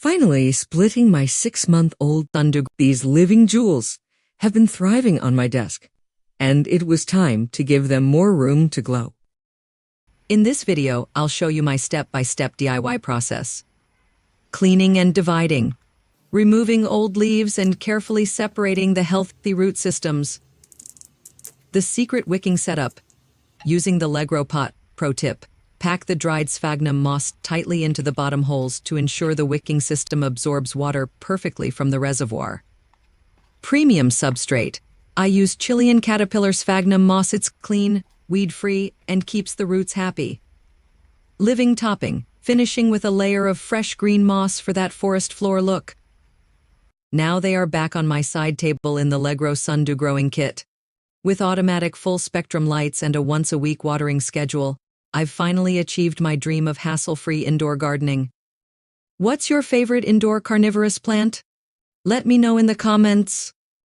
Finally, splitting my 6-month-old Sundew. These living jewels have been thriving on my desk, and it was time to give them more room to glow. In this video, I'll show you my step-by-step DIY process. Cleaning and dividing. Removing old leaves and carefully separating the healthy root systems. The secret wicking setup. Using the LeGrow pot. Pro tip. Pack the dried sphagnum moss tightly into the bottom holes to ensure the wicking system absorbs water perfectly from the reservoir. Premium substrate. I use Chilean caterpillar sphagnum moss. It's clean, weed-free, and keeps the roots happy. Living topping. Finishing with a layer of fresh green moss for that forest floor look. Now they are back on my side table in the LeGrow Sundew growing kit. With automatic full-spectrum lights and a once-a-week watering schedule, I've finally achieved my dream of hassle-free indoor gardening. What's your favorite indoor carnivorous plant? Let me know in the comments.